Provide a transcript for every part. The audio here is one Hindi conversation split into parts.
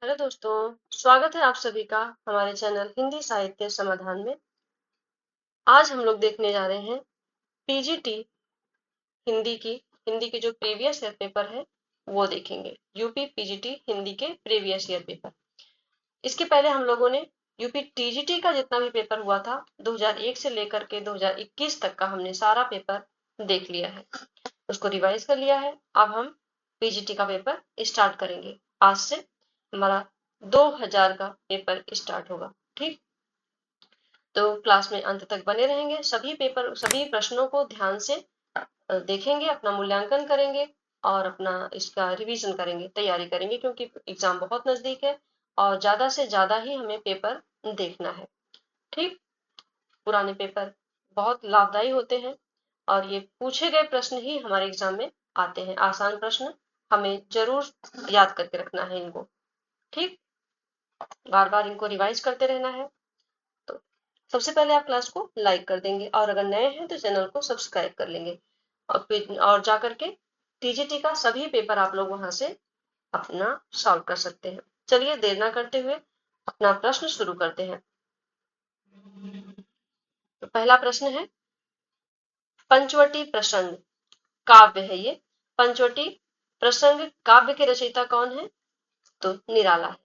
हेलो दोस्तों, स्वागत है आप सभी का हमारे चैनल हिंदी साहित्य समाधान में। आज हम लोग देखने जा रहे हैं पीजीटी हिंदी की जो प्रीवियस ईयर पेपर है वो देखेंगे। यूपी पीजीटी हिंदी के प्रीवियस ईयर पेपर। इसके पहले हम लोगों ने यूपी टीजीटी का जितना भी पेपर हुआ था 2001 से लेकर के 2021 तक का हमने सारा पेपर देख लिया है, उसको रिवाइज कर लिया है। अब हम पीजीटी का पेपर स्टार्ट करेंगे। आज से हमारा 2000 का पेपर स्टार्ट होगा। ठीक, तो क्लास में अंत तक बने रहेंगे। सभी प्रश्नों को ध्यान से देखेंगे, अपना मूल्यांकन करेंगे और अपना इसका रिवीजन करेंगे, तैयारी करेंगे, क्योंकि एग्जाम बहुत नजदीक है और ज्यादा से ज्यादा ही हमें पेपर देखना है। ठीक, पुराने पेपर बहुत लाभदायी होते हैं और ये पूछे गए प्रश्न ही हमारे एग्जाम में आते हैं। आसान प्रश्न हमें जरूर याद करके रखना है इनको। ठीक, बार बार इनको रिवाइज करते रहना है। तो सबसे पहले आप क्लास को लाइक कर देंगे और अगर नए हैं तो चैनल को सब्सक्राइब कर लेंगे और जा करके टीजीटी का सभी पेपर आप लोग वहां से अपना सॉल्व कर सकते हैं। चलिए देर ना करते हुए अपना प्रश्न शुरू करते हैं। तो पहला प्रश्न है, पंचवटी प्रसंग काव्य है ये। पंचवटी प्रसंग काव्य के रचयिता कौन है? तो निराला है।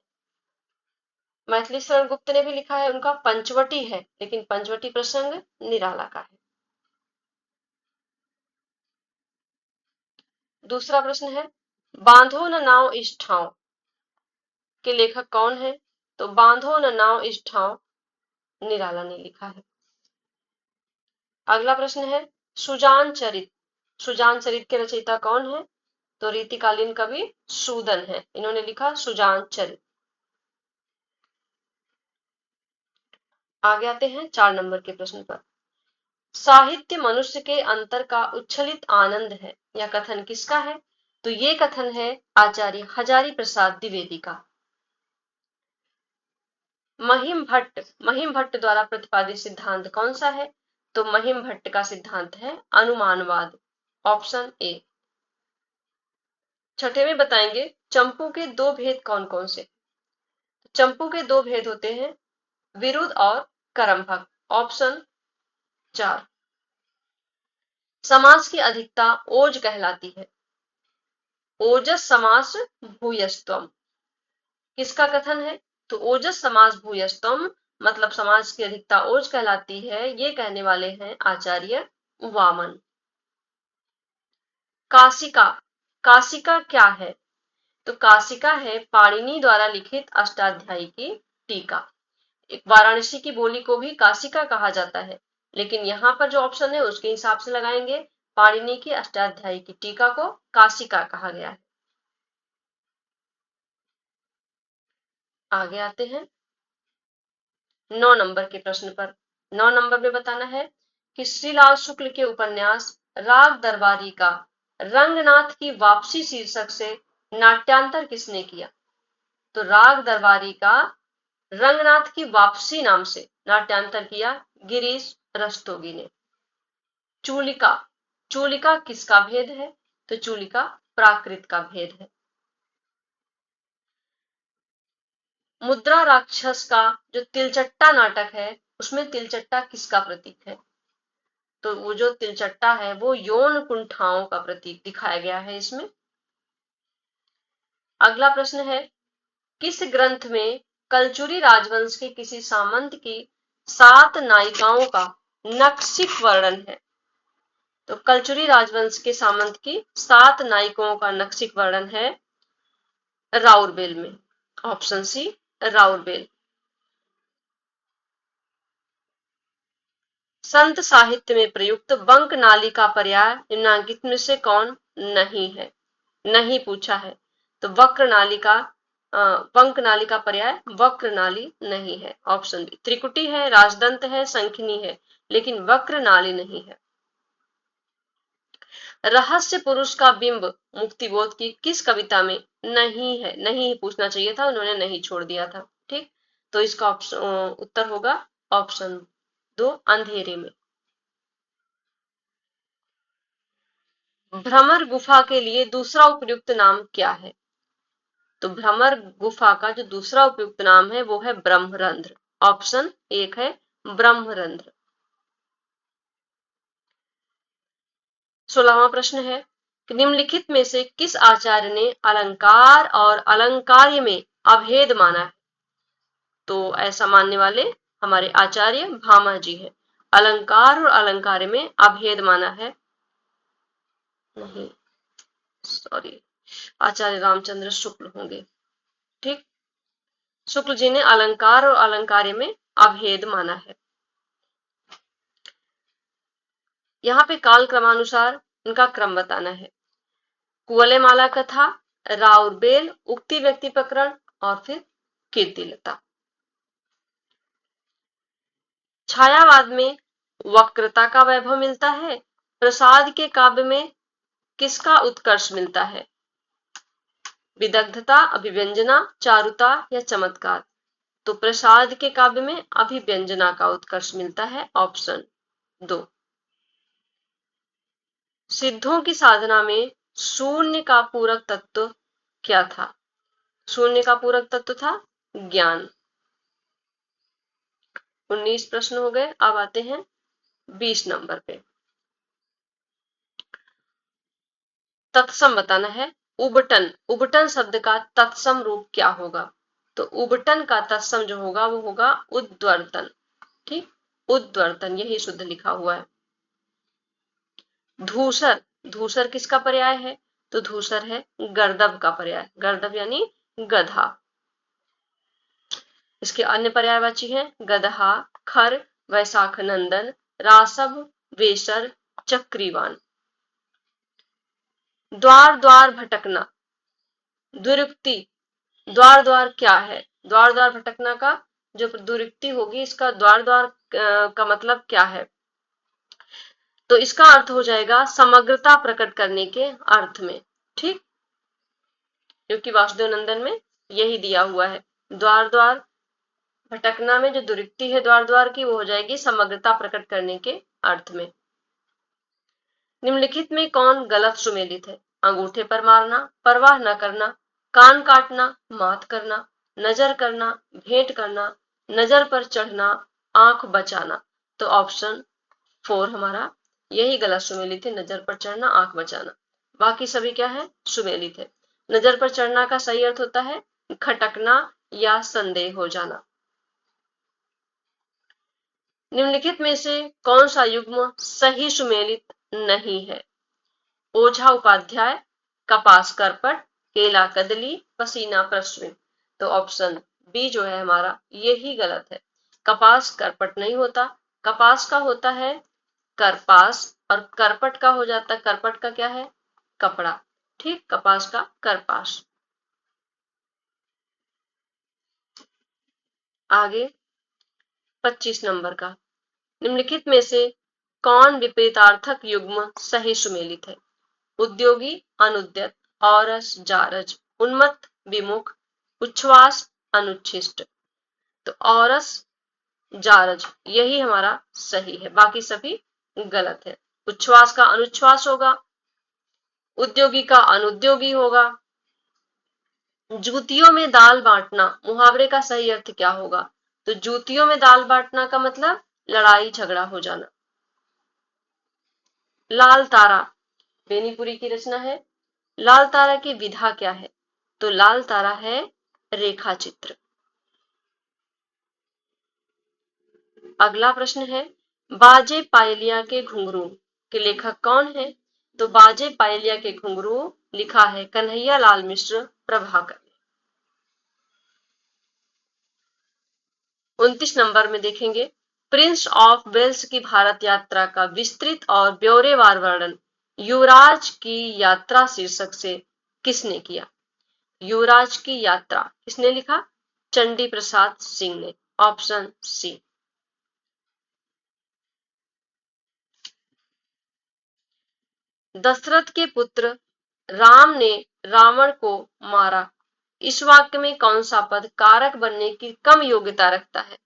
मैथिली शरण गुप्त ने भी लिखा है, उनका पंचवटी है, लेकिन पंचवटी प्रसंग निराला का है। दूसरा प्रश्न है, बांधो न नाव इस ठाव के लेखक कौन है? तो बांधो न नाव इस ठाव निराला ने लिखा है। अगला प्रश्न है, सुजान चरित के रचयिता कौन है? तो रीतिकालीन कवि सूदन है, इन्होंने लिखा सुजान चरित। आगे आते हैं 4 नंबर के प्रश्न पर। साहित्य मनुष्य के अंतर का उच्छलित आनंद है, यह कथन किसका है? तो ये कथन है आचार्य हजारी प्रसाद द्विवेदी का। महिम भट्ट द्वारा प्रतिपादित सिद्धांत कौन सा है? तो महिम भट्ट का सिद्धांत है अनुमानवाद, ऑप्शन ए। छठे में बताएंगे चंपू के दो भेद कौन कौन से? चंपू के दो भेद होते हैं विरुद्ध और करमभक्त, ऑप्शन 4। समास की अधिकता ओज कहलाती है, ओजस समास भूयस्तम किसका कथन है? तो ओजस समास भूयस्तम मतलब समास की अधिकता ओज कहलाती है, ये कहने वाले हैं आचार्य वामन। काशिका क्या है? तो काशिका है पाणिनि द्वारा लिखित अष्टाध्यायी की टीका। वाराणसी की बोली को भी काशिका कहा जाता है, लेकिन यहाँ पर जो ऑप्शन है उसके हिसाब से लगाएंगे। पाणिनि की अष्टाध्यायी की टीका को काशिका कहा गया है। आगे आते हैं 9 नंबर के प्रश्न पर। 9 नंबर में बताना है कि श्रीलाल शुक्ल के उपन्यास राग दरबारी का रंगनाथ की वापसी शीर्षक से नाट्यांतर किसने किया? तो राग दरबारी का रंगनाथ की वापसी नाम से नाट्यांतर किया गिरीश रस्तोगी ने। चूलिका चूलिका किसका भेद है? तो चूलिका प्राकृत का भेद है। मुद्रा राक्षस का जो तिलचट्टा नाटक है उसमें तिलचट्टा किसका प्रतीक है? तो वो जो तिलचट्टा है वो यौन कुंठाओं का प्रतीक दिखाया गया है इसमें। अगला प्रश्न है, किस ग्रंथ में कलचुरी राजवंश के किसी सामंत की 7 नायिकाओं का नक्शिक वर्णन है? तो कलचुरी राजवंश के सामंत की 7 नायिकाओं का नक्शिक वर्णन है राउरबेल में, ऑप्शन सी राउरबेल। संत साहित्य में प्रयुक्त वंक नाली का पर्याय निम्नलिखित में से कौन नहीं है? नहीं पूछा है, तो वक्र नाली का वंक नाली का पर्याय वक्र नाली नहीं है, ऑप्शन बी। त्रिकुटी है, राजदंत है, संखिनी है, लेकिन वक्र नाली नहीं है। रहस्य पुरुष का बिंब मुक्तिबोध की किस कविता में नहीं है? नहीं पूछना चाहिए था, उन्होंने नहीं छोड़ दिया था। ठीक, तो इसका उत्तर होगा ऑप्शन 2 अंधेरे में। भ्रमर गुफा के लिए दूसरा उपयुक्त नाम क्या है? तो भ्रमर गुफा का जो दूसरा उपयुक्त नाम है वो है ब्रह्मरंध्र। ऑप्शन 1 है ब्रह्मरंध्र। 16वां प्रश्न है कि निम्नलिखित में से किस आचार्य ने अलंकार और अलंकार्य में अभेद माना है? तो ऐसा मानने वाले हमारे आचार्य भामा जी है। अलंकार और अलंकार्य में अभेद माना है, नहीं सॉरी, आचार्य रामचंद्र शुक्ल होंगे। ठीक, शुक्ल जी ने अलंकार और अलंकार्य में अभेद माना है। यहाँ पे काल क्रमानुसार इनका क्रम बताना है। कुवलयमाला कथा, राउरबेल, उक्ति व्यक्ति प्रकरण और फिर कीर्तिलता। छायावाद में वक्रता का वैभव मिलता है, प्रसाद के काव्य में किसका उत्कर्ष मिलता है? विदग्धता, अभिव्यंजना, चारुता या चमत्कार? तो प्रसाद के काव्य में अभिव्यंजना का उत्कर्ष मिलता है। ऑप्शन 2। सिद्धों की साधना में शून्य का पूरक तत्व क्या था? शून्य का पूरक तत्व था ज्ञान। 19 प्रश्न हो गए। अब आते हैं 20 नंबर पे। तत्सम बताना है। उबटन, उबटन शब्द का तत्सम रूप क्या होगा? तो उबटन का तत्सम जो होगा वो होगा उद्वर्तन। ठीक, उद्वर्तन यही शुद्ध लिखा हुआ है। धूसर, धूसर किसका पर्याय है? तो धूसर है गर्दभ का पर्याय। गर्दभ यानी गधा। इसके अन्य पर्यायवाची हैं गदहा, खर, वैशाख नंदन, रासव, वेसर, चक्रीवान। द्वार द्वार भटकना, दुरुक्ति, द्वार द्वार क्या है? द्वार द्वार भटकना का जो दुरुक्ति होगी, इसका द्वार द्वार का मतलब क्या है? तो इसका अर्थ हो जाएगा समग्रता प्रकट करने के अर्थ में। ठीक, क्योंकि वासुदेव नंदन में यही दिया हुआ है। द्वार द्वार भटकना में जो दुरुक्ति है द्वार द्वार की, वो हो जाएगी समग्रता प्रकट करने के अर्थ में। निम्नलिखित में कौन गलत सुमेलित है? अंगूठे पर मारना, परवाह न करना, कान काटना, मात करना, नजर करना, भेंट करना, नजर पर चढ़ना, आंख बचाना। तो ऑप्शन 4 हमारा यही गलत सुमेलित है, नजर पर चढ़ना, आंख बचाना। बाकी सभी क्या है? सुमेलित है। नजर पर चढ़ना का सही अर्थ होता है खटकना या संदेह हो जाना। निम्नलिखित में से कौन सा युग्म सही सुमेलित नहीं है? ओझा उपाध्याय, कपास करपट, केला कदली, पसीना प्रश्न। तो ऑप्शन बी जो है हमारा यही गलत है। कपास करपट नहीं होता, कपास का होता है करपास और करपट का हो जाता है, करपट का क्या है? कपड़ा। ठीक, कपास का करपास। आगे 25 नंबर का, निम्नलिखित में से कौन विपरीतार्थक युग्म सही सुमेलित है? उद्योगी, अनुद्यत, औरस, जारज, उन्मत्त, विमुख, उच्छ्वास, अनुच्छिष्ट। तो औरस, जारज यही हमारा सही है, बाकी सभी गलत है। उच्छ्वास का अनुच्छ्वास होगा, उद्योगी का अनुद्योगी होगा। जूतियों में दाल बांटना मुहावरे का सही अर्थ क्या होगा? तो जूतियों में दाल बांटना का मतलब लड़ाई झगड़ा हो जाना। लाल तारा बेनीपुरी की रचना है। लाल तारा की विधा क्या है? तो लाल तारा है रेखा चित्र। अगला प्रश्न है बाजे पायलिया के घुंघरू के लेखक कौन है? तो बाजे पायलिया के घुंघरू लिखा है कन्हैया लाल मिश्र प्रभाकर। 29 नंबर में देखेंगे प्रिंस ऑफ वेल्स की भारत यात्रा का विस्तृत और ब्यौरेवार वर्णन युवराज की यात्रा शीर्षक से किसने किया? युवराज की यात्रा किसने लिखा? चंडी प्रसाद सिंह ने। Option C. दशरथ के पुत्र राम ने रावण को मारा, इस वाक्य में कौन सा पद कारक बनने की कम योग्यता रखता है?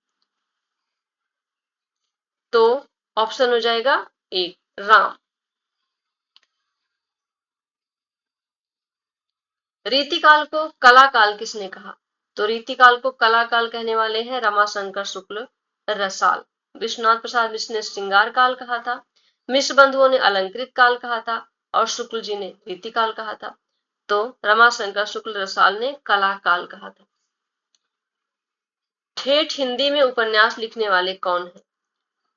तो ऑप्शन हो जाएगा ए राम। रीतिकाल को कलाकाल किसने कहा? तो रीतिकाल को कलाकाल कहने वाले हैं रमाशंकर शुक्ल रसाल। विश्वनाथ प्रसाद मिश्र ने श्रृंगार काल कहा था, मिश्र बंधुओं ने अलंकृत काल कहा था और शुक्ल जी ने रीतिकाल कहा था। तो रमाशंकर शुक्ल रसाल ने कलाकाल कहा था। ठेठ हिंदी में उपन्यास लिखने वाले कौन है?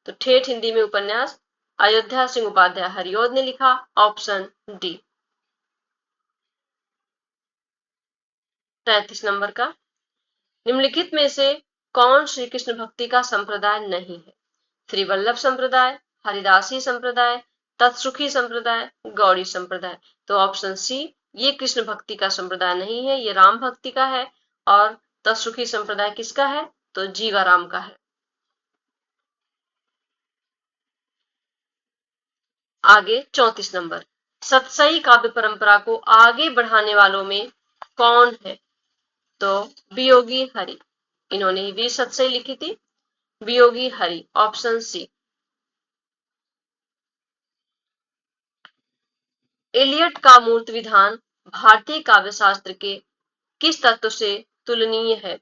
तो ठेठ हिंदी में उपन्यास अयोध्या सिंह उपाध्याय हरिओद ने लिखा, ऑप्शन डी। 33 नंबर का, निम्नलिखित में से कौन श्री कृष्ण भक्ति का संप्रदाय नहीं है? श्री वल्लभ संप्रदाय, हरिदासी संप्रदाय, तत्सुखी संप्रदाय, गौड़ी संप्रदाय। तो ऑप्शन सी, ये कृष्ण भक्ति का संप्रदाय नहीं है, ये राम भक्ति का है। और तत्सुखी संप्रदाय किसका है? तो जीवाराम का है। आगे 34 नंबर, सतसई काव्य परंपरा को आगे बढ़ाने वालों में कौन है? तो वियोगी हरि, इन्होंने भी सतसई लिखी थी, Viyogi Hari, option C. Elliott का मूर्त विधान भारतीय काव्य शास्त्र के किस तत्व से तुलनीय है?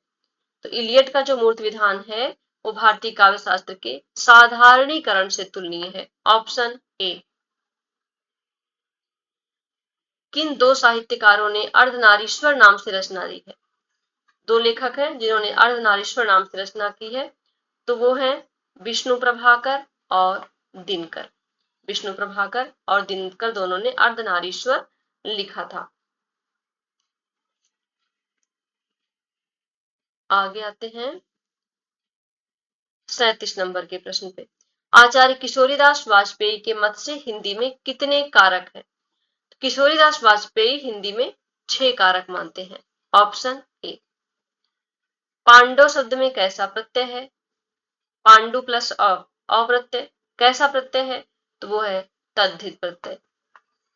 तो इलियट का जो मूर्त विधान है वो भारतीय काव्य शास्त्र के साधारणीकरण से तुलनीय है, ऑप्शन ए। किन दो साहित्यकारों ने अर्धनारीश्वर नाम से रचना दी है? दो लेखक हैं जिन्होंने अर्धनारीश्वर नाम से रचना की है, तो वो हैं विष्णु प्रभाकर और दिनकर। विष्णु प्रभाकर और दिनकर दोनों ने अर्धनारीश्वर लिखा था। आगे आते हैं 37 नंबर के प्रश्न पे। आचार्य किशोरीदास वाजपेयी के मत से हिंदी में कितने कारक हैं? किशोरीदास वाजपेयी हिंदी में 6 कारक मानते हैं, ऑप्शन ए। पांडव शब्द में कैसा प्रत्यय है? पांडु प्लस अप्रत्यय, कैसा प्रत्यय है? तो वो है तद्धित प्रत्यय,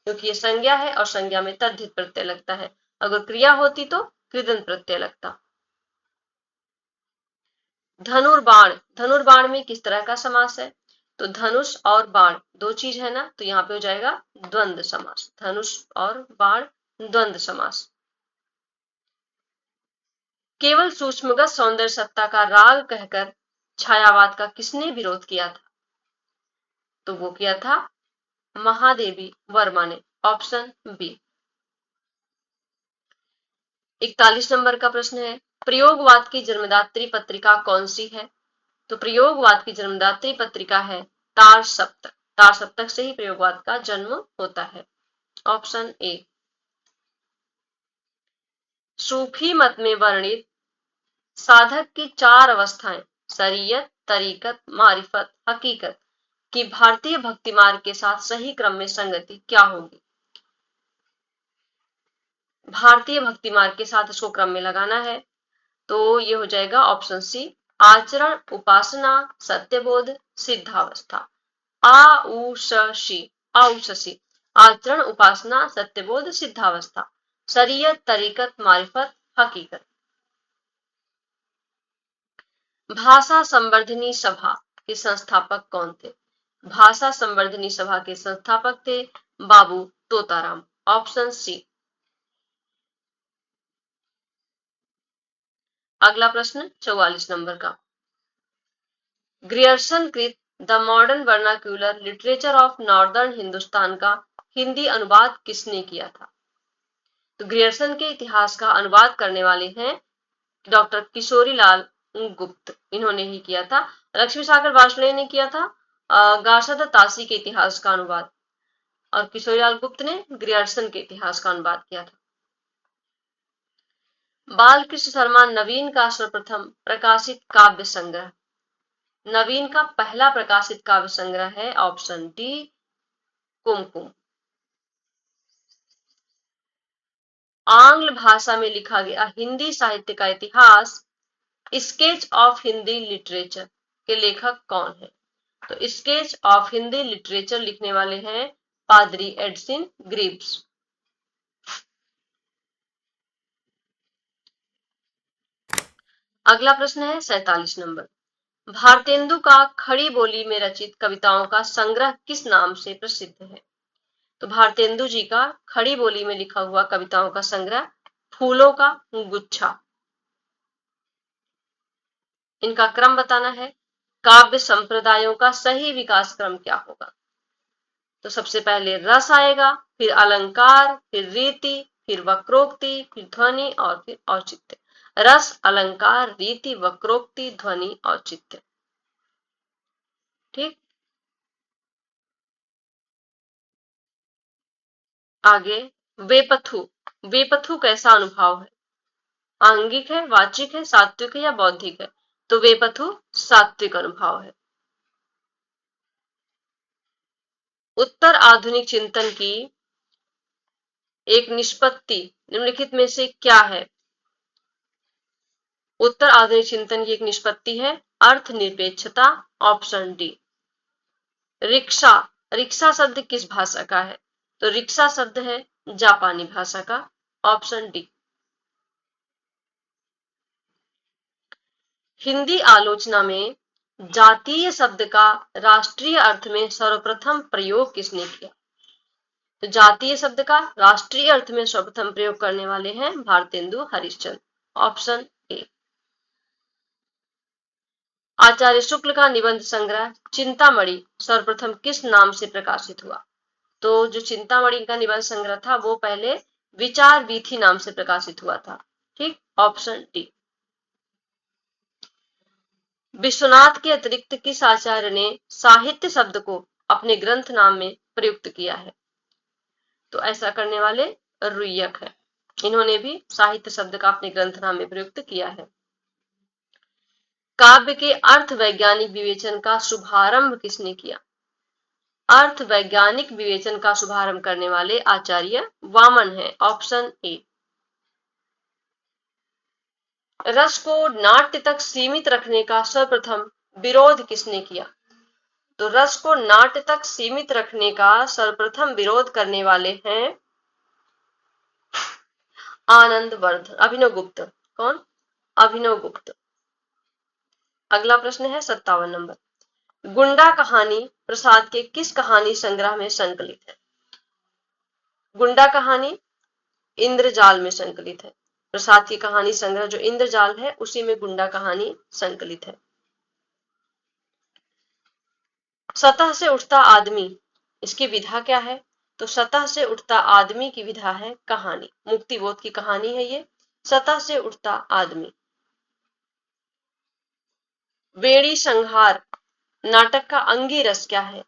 क्योंकि ये संज्ञा है और संज्ञा में तद्धित प्रत्यय लगता है। अगर क्रिया होती तो कृदंत प्रत्यय लगता। धनुर्बाण, धनुर्बाण में किस तरह का समास है? तो धनुष और बाण दो चीज है ना, तो यहाँ पे हो जाएगा द्वंद्व समास, धनुष और बाण द्वंद्व समास। केवल सूक्ष्मगत सौंदर्य सत्ता का राग कहकर छायावाद का किसने विरोध किया था? तो वो किया था महादेवी वर्मा ने, ऑप्शन बी। 41 नंबर का प्रश्न है, प्रयोगवाद की जन्मदात्री पत्रिका कौन सी है? तो प्रयोगवाद की जन्मदात्री पत्रिका है तार सप्तक। तार सप्तक से ही प्रयोगवाद का जन्म होता है, ऑप्शन ए। सूफी मत में वर्णित साधक की 4 अवस्थाएं शरीयत, तरीकत, मारिफत, हकीकत की भारतीय भक्ति मार्ग के साथ सही क्रम में संगति क्या होगी? भारतीय भक्ति मार्ग के साथ इसको क्रम में लगाना है, तो ये हो जाएगा ऑप्शन सी, आचरण, उपासना, सत्यबोध, सिद्धावस्था। आउषसी, आचरण, उपासना, सत्यबोध, सिद्धावस्था, शरीयत, तरीकत, मारिफत, हकीकत। भाषा संवर्धनी सभा के संस्थापक कौन थे? भाषा संवर्धनी सभा के संस्थापक थे बाबू तोताराम, ऑप्शन सी। अगला प्रश्न 44 नंबर का, ग्रियर्सन कृत the modern vernacular literature of northern Hindustan का हिंदी अनुवाद किसने किया था? तो ग्रियर्सन के इतिहास का अनुवाद करने वाले हैं डॉक्टर किशोरीलाल गुप्त, इन्होंने ही किया था। लक्ष्मी सागर वार्ष्णेय ने किया था गार्षद तासी के इतिहास का अनुवाद, और किशोरीलाल गुप्त ने ग्रियर्सन के इतिहास का अनुवाद किया था। बालकृष्ण शर्मा नवीन का सर्वप्रथम प्रकाशित काव्य संग्रह, नवीन का पहला प्रकाशित काव्य संग्रह है ऑप्शन डी, कुमकुम। आंग्ल भाषा में लिखा गया हिंदी साहित्य का इतिहास स्केच ऑफ हिंदी लिटरेचर के लेखक कौन है? तो स्केच ऑफ हिंदी लिटरेचर लिखने वाले हैं पादरी एडसिन ग्रीव्स। अगला प्रश्न है 47 नंबर, भारतेंदु का खड़ी बोली में रचित कविताओं का संग्रह किस नाम से प्रसिद्ध है? तो भारतेंदु जी का खड़ी बोली में लिखा हुआ कविताओं का संग्रह फूलों का गुच्छा। इनका क्रम बताना है। काव्य संप्रदायों का सही विकास क्रम क्या होगा? तो सबसे पहले रस आएगा, फिर अलंकार, फिर रीति, फिर वक्रोक्ति, फिर ध्वनि और फिर औचित्य। रस, अलंकार, रीति, वक्रोक्ति, ध्वनि, औचित्य। ठीक। आगे वेपथु। वेपथु कैसा अनुभाव है? आंगिक है, वाचिक है, सात्विक है या बौद्धिक है? तो वेपथु सात्विक अनुभाव है। उत्तर आधुनिक चिंतन की एक निष्पत्ति निम्नलिखित में से क्या है? उत्तर आधुनिक चिंतन की एक निष्पत्ति है अर्थ निरपेक्षता, ऑप्शन डी। रिक्शा। रिक्शा शब्द किस भाषा का है? तो रिक्शा शब्द है जापानी भाषा का, ऑप्शन डी। हिंदी आलोचना में जातीय शब्द का राष्ट्रीय अर्थ में सर्वप्रथम प्रयोग किसने किया? तो जातीय शब्द का राष्ट्रीय अर्थ में सर्वप्रथम प्रयोग करने वाले हैं भारतेंदु हरिश्चंद्र, ऑप्शन ए। आचार्य शुक्ल का निबंध संग्रह चिंतामणि सर्वप्रथम किस नाम से प्रकाशित हुआ? तो जो चिंतामणि का निबंध संग्रह था वो पहले विचार वीथी नाम से प्रकाशित हुआ था। ठीक, ऑप्शन डी। विश्वनाथ के अतिरिक्त किस आचार्य ने साहित्य शब्द को अपने ग्रंथ नाम में प्रयुक्त किया है? तो ऐसा करने वाले रुय्यक है। इन्होंने भी साहित्य शब्द का अपने ग्रंथ नाम में प्रयुक्त किया है। काव्य के अर्थ वैज्ञानिक विवेचन का शुभारंभ किसने किया? अर्थ वैज्ञानिक विवेचन का शुभारंभ करने वाले आचार्य वामन है, ऑप्शन ए। रस को नाट्य तक सीमित रखने का सर्वप्रथम विरोध किसने किया? तो रस को नाट्य तक सीमित रखने का सर्वप्रथम विरोध करने वाले हैं आनंदवर्धन, अभिनव गुप्त। कौन? अभिनव गुप्त। अगला प्रश्न है 57 नंबर। गुंडा कहानी प्रसाद के किस कहानी संग्रह में संकलित है? गुंडा कहानी इंद्रजाल में संकलित है। प्रसाद की कहानी संग्रह जो इंद्रजाल है उसी में गुंडा कहानी संकलित है। सतह से उठता आदमी, इसकी विधा क्या है? तो सतह से उठता आदमी की विधा है कहानी। मुक्तिबोध की कहानी है ये, सतह से उठता आदमी। वेणी संहार नाटक का अंगी रस क्या है?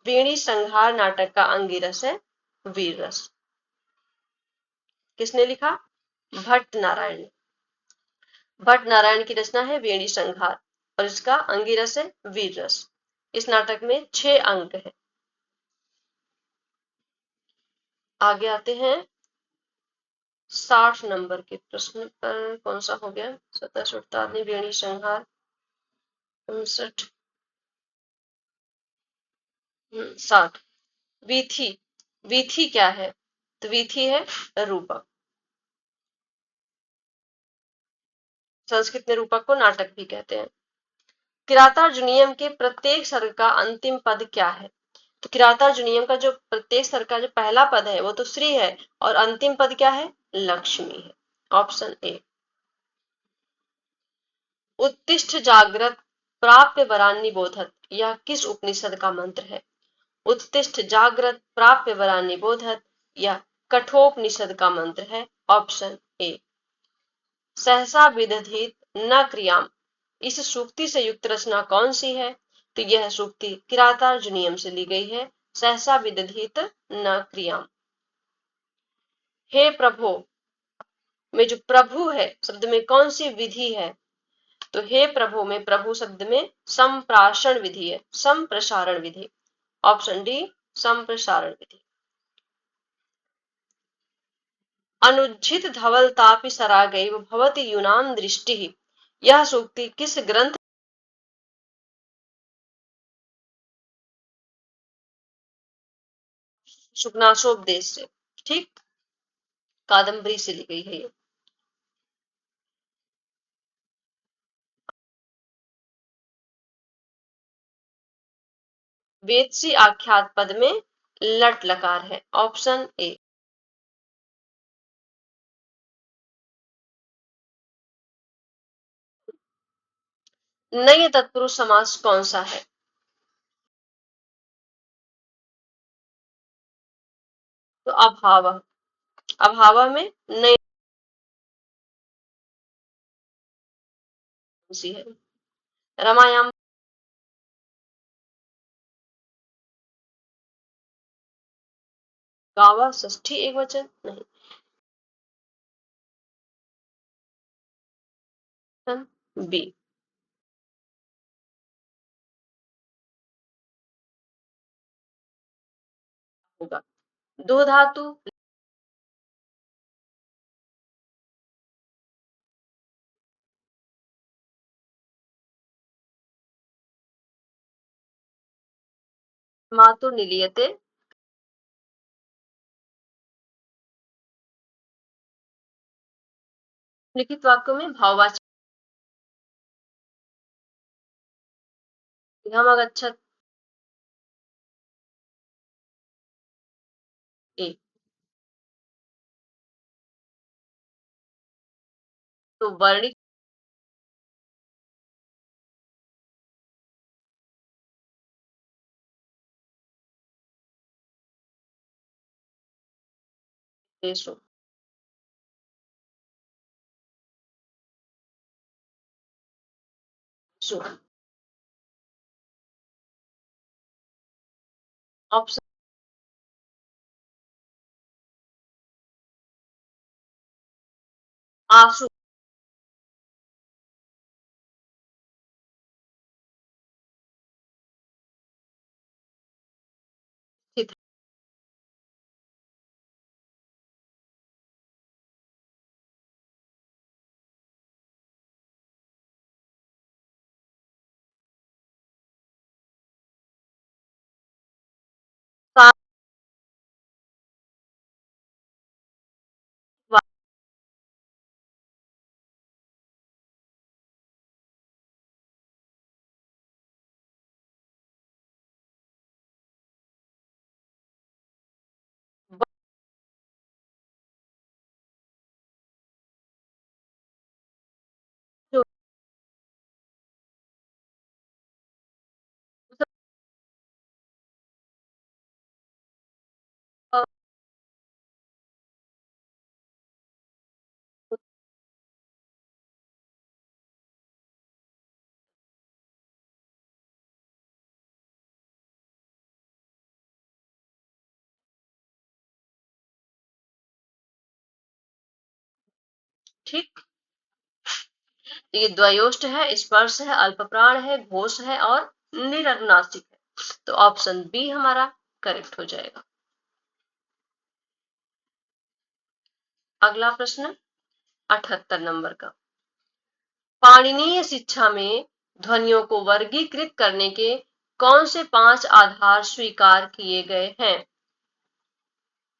वेणी संहार नाटक का अंगी रस है वीर रस। किसने लिखा? भट्ट नारायण। भट्ट नारायण की रचना है वेणी संहार और इसका अंगी रस है वीर रस। इस नाटक में 6 अंक है। आगे आते हैं 60 नंबर के प्रश्न पर। कौन सा हो गया? सतह से उठता आदमी, वेणी संहार, 59, 60। वीथी। वीथी क्या है? तो वीथी है रूपक। संस्कृत में रूपक को नाटक भी कहते हैं। किरातार्जुनीयम के प्रत्येक सर्ग का अंतिम पद क्या है? तो किरातार्जुनीयम का जो प्रत्येक सर्ग का जो पहला पद है वो तो श्री है और अंतिम पद क्या है? लक्ष्मी है, ऑप्शन ए। उत्तिष्ठ जागृत प्राप्य वरान्नि बोधत, यह किस उपनिषद का मंत्र है? उत्तिष्ठ जागृत प्राप्य वरान्नि बोधत यह कठोपनिषद का मंत्र है, ऑप्शन ए। सहसा विदधित न क्रियाम, इस सूक्ति से युक्त रचना कौन सी है? तो यह सूक्ति किरातार्जुनीयम से ली गई है, सहसा विदधित न क्रियाम। हे प्रभु में जो प्रभु है शब्द में कौन सी विधि है? तो हे प्रभु में प्रभु शब्द में संप्राषण विधि है, संप्रसारण विधि, ऑप्शन डी संप्रसारण विधि। अनुज्झित धवलतापि सरागैव भवति यूनां दृष्टिः, यह सूक्ति किस ग्रंथ? शुकनासोपदेश से, ठीक, कादम्बरी से ली गई है ये। वेदसी आख्यात पद में लट लकार है, ऑप्शन ए। नय तत्पुरुष समास कौन सा है? तो अभाव, अभाव में नय सी है। रमायाम, गावा षष्ठी एक वचन नहीं। बी होगा। दो धातु, मातु निलीयते, लिखित वाक्यों में भाववाचक हम अगच्छत ए। तो वर्णिक देशों, ऑप्शन आशु, स्थित है। ठीक, ये द्वयोष्ट है, स्पर्श है, अल्पप्राण है, घोष है और निरनुनासिक है। तो ऑप्शन बी हमारा करेक्ट हो जाएगा। अगला प्रश्न 78 नंबर का, पाणिनीय शिक्षा में ध्वनियों को वर्गीकृत करने के कौन से 5 आधार स्वीकार किए गए हैं?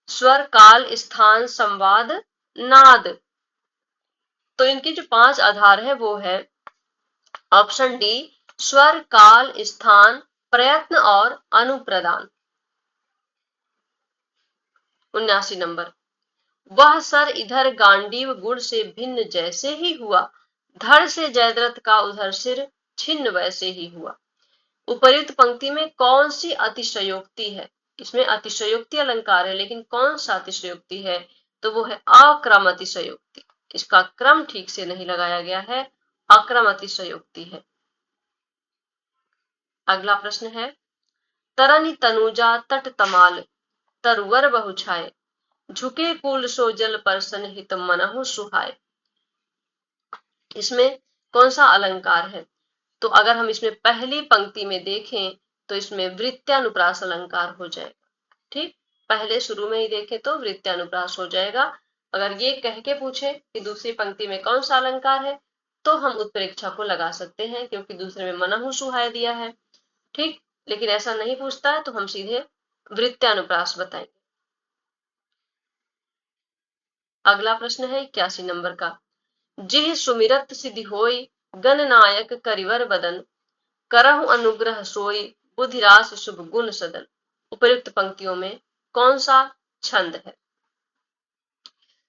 स्वर, काल, स्थान, संवाद, नाद। तो इनके जो 5 आधार है वो है ऑप्शन डी, स्वर, काल, स्थान, प्रयत्न और अनुप्रदान। 79 नंबर, वह सर इधर गांडीव गुण से भिन्न जैसे ही हुआ, धड़ से जयद्रथ का उधर सिर छिन्न वैसे ही हुआ। उपर्युक्त पंक्ति में कौन सी अतिशयोक्ति है? इसमें अतिशयोक्ति अलंकार है, लेकिन कौन सा अतिशयोक्ति है? तो वो है अक्रम अतिशयोक्ति। इसका क्रम ठीक से नहीं लगाया गया है, अक्रम अतिशयोक्ति है। अगला प्रश्न है, तरनि तनुजा तट तमाल, तरुवर बहु छाए, झुके कुल सो जल परसन हित मनहु सुहाए। इसमें कौन सा अलंकार है? तो अगर हम इसमें पहली पंक्ति में देखें तो इसमें वृत्यानुप्रास अलंकार हो जाएगा। ठीक, पहले शुरू में ही देखें तो वृत्यानुप्रास हो जाएगा। अगर ये कह के पूछे कि दूसरी पंक्ति में कौन सा अलंकार है तो हम उत्प्रेक्षा को लगा सकते हैं, क्योंकि दूसरे में मनहु सुहाए दिया है। ठीक, लेकिन ऐसा नहीं पूछता है तो हम सीधे वृत्यानुप्रास बताएंगे। अगला प्रश्न है 81 नंबर का, जिह सुमिरत सिद्धि होई, गणनायक करिवर बदन, करहु अनुग्रह सोई, बुधिरास शुभ गुण सदन। उपर्युक्त पंक्तियों में कौन सा छंद है?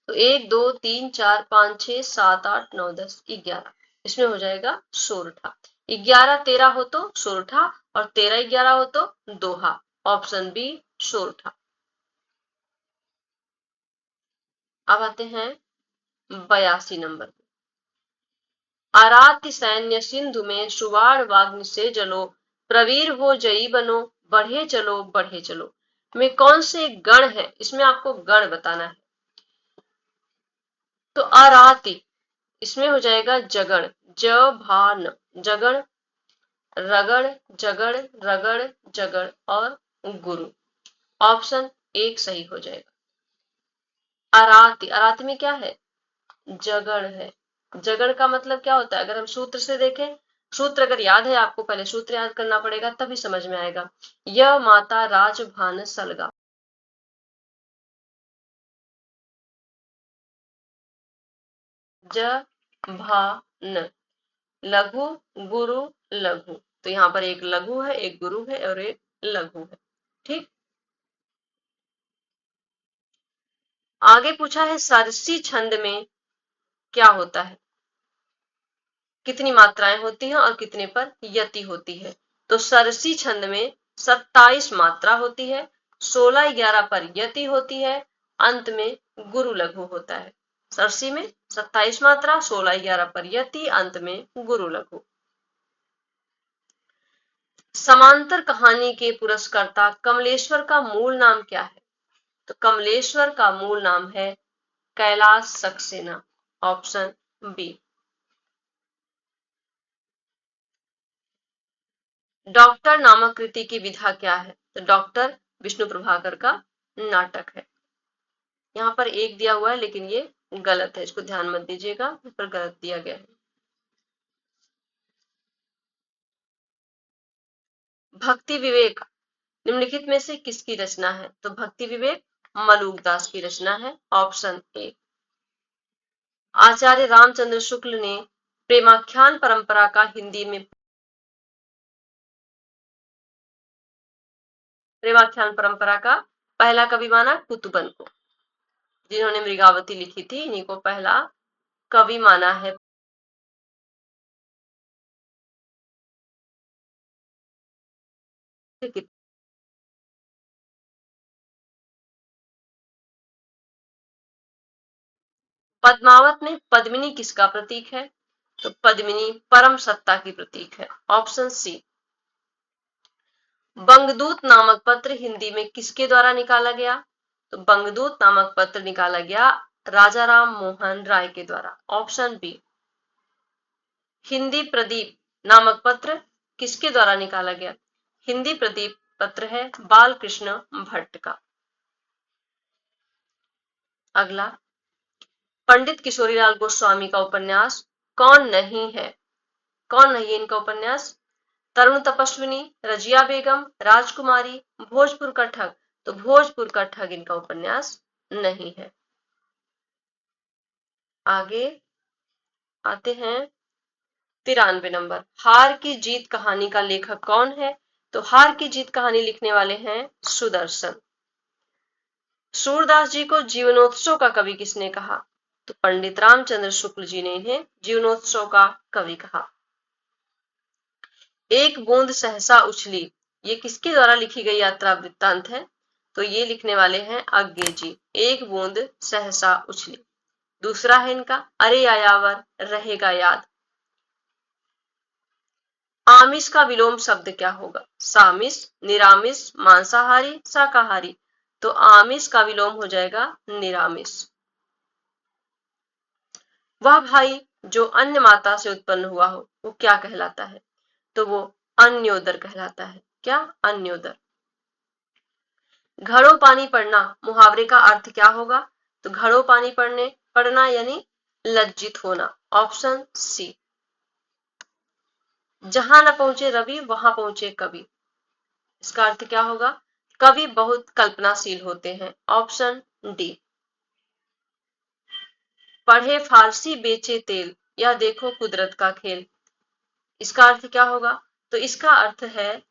तो 1 2 3 4 5 6 7 8 9 10 11, इसमें हो जाएगा सोरठा। 11 13 हो तो सोरठा और 13 11 हो तो दोहा। ऑप्शन बी सोरठा। अब आते हैं 82 नंबर। आराध्य सैन्य सिंधु में सुवार वाग्नि से जलो, प्रवीर हो जयी बनो, बढ़े चलो में कौन से गण है? इसमें आपको गण बताना है। तो आराति इसमें हो जाएगा जगड़, ज भा न, जगड़, रगड़, जगड़, रगड़, जगड़ और गुरु। ऑप्शन एक सही हो जाएगा। आराति, आराति में क्या है? जगड़ है। जगड़ का मतलब क्या होता है? अगर हम सूत्र से देखें, सूत्र अगर याद है आपको, पहले सूत्र याद करना पड़ेगा तभी समझ में आएगा। यह माता राजभान सलगा, ज भा न, लघु गुरु लघु। तो यहाँ पर एक लघु है, एक गुरु है और एक लघु है। ठीक, आगे पूछा है सरसी छंद में क्या होता है? कितनी मात्राएं होती हैं और कितने पर यति होती है? तो सरसी छंद में 27 मात्रा होती है, 16 11 पर यति होती है, अंत में गुरु लघु होता है। सरसी में 27 मात्रा, 16 11 पर यति, अंत में गुरु लघु। समांतर कहानी के पुरस्कर्ता कमलेश्वर का मूल नाम क्या है? तो कमलेश्वर का मूल नाम है Kailash Saxena. Option B. Doctor नामक कृति की विधा क्या है? तो डॉक्टर विष्णु प्रभाकर का नाटक है। यहाँ पर एक दिया हुआ है लेकिन ये गलत है, इसको ध्यान मत दीजिएगा, इस पर गलत दिया गया है। भक्ति विवेक निम्नलिखित में से किसकी रचना है? तो भक्ति विवेक मलूकदास की रचना है। Option A. आचार्य रामचंद्र शुक्ल ने प्रेमाख्यान परंपरा का हिंदी में प्रेमाख्यान परंपरा का पहला कवि माना कुतुबन को। जिन्होंने मृगावती लिखी थी इन्हीं को पहला कवि माना है। पद्मावत में पद्मिनी किसका प्रतीक है? तो पद्मिनी परम सत्ता की प्रतीक है। Option C. बंगदूत नामक पत्र हिंदी में किसके द्वारा निकाला गया? तो बंगदूत नामक पत्र निकाला गया राजा राम मोहन राय के द्वारा। Option B. हिंदी प्रदीप नामक पत्र किसके द्वारा निकाला गया? हिंदी प्रदीप पत्र है बालकृष्ण भट्ट का। अगला, पंडित किशोरीलाल गोस्वामी का उपन्यास कौन नहीं है? कौन नहीं है इनका उपन्यास? तरुण तपस्विनी, रजिया बेगम, राजकुमारी, भोजपुर का ठग। तो भोजपुर का ठग इनका उपन्यास नहीं है। आगे आते हैं 93 नंबर। हार की जीत कहानी का लेखक कौन है? तो हार की जीत कहानी लिखने वाले हैं सुदर्शन। सूरदास जी को जीवनोत्सव का कवि किसने कहा? तो पंडित रामचंद्र शुक्ल जी ने इन्हें जीवनोत्सव का कवि कहा। एक बूंद सहसा उछली, ये किसके द्वारा लिखी गई यात्रा वृत्तांत है? तो ये लिखने वाले हैं अज्ञे जी। एक बूंद सहसा उछली। दूसरा है इनका अरे आयावर रहेगा याद। आमिष का विलोम शब्द क्या होगा? सामिष, निरामिष, मांसाहारी, शाकाहारी। तो आमिष का विलोम हो जाएगा निरामिष। वह भाई जो अन्य माता से उत्पन्न हुआ हो वो क्या कहलाता है? तो वो अन्योदर कहलाता है। क्या? अन्योदर। घड़ों पानी पड़ना मुहावरे का अर्थ क्या होगा? तो घड़ों पानी पड़ना यानी लज्जित होना। Option C. जहां न पहुंचे रवि वहां पहुंचे कवि। इसका अर्थ क्या होगा? कवि बहुत कल्पनाशील होते हैं। Option D. पढ़े फारसी बेचे तेल, या देखो कुदरत का खेल। इसका अर्थ क्या होगा? तो इसका अर्थ है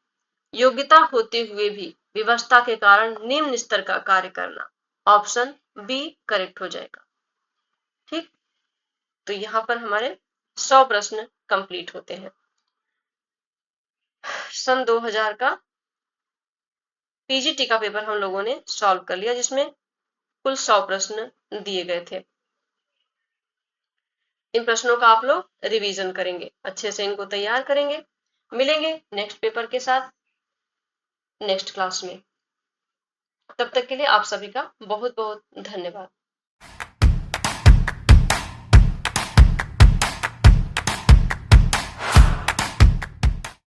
योग्यता होते हुए भी विवशता के कारण निम्न स्तर का कार्य करना। ऑप्शन बी करेक्ट हो जाएगा। ठीक, तो यहां पर हमारे 100 प्रश्न कंप्लीट होते हैं। सन 2000 का पीजीटी का पेपर हम लोगों ने सॉल्व कर लिया, जिसमें कुल 100 प्रश्न दिए गए थे। इन प्रश्नों का आप लोग रिवीजन करेंगे, अच्छे से इनको तैयार करेंगे। मिलेंगे नेक्स्ट पेपर के साथ नेक्स्ट क्लास में। तब तक के लिए आप सभी का बहुत बहुत धन्यवाद।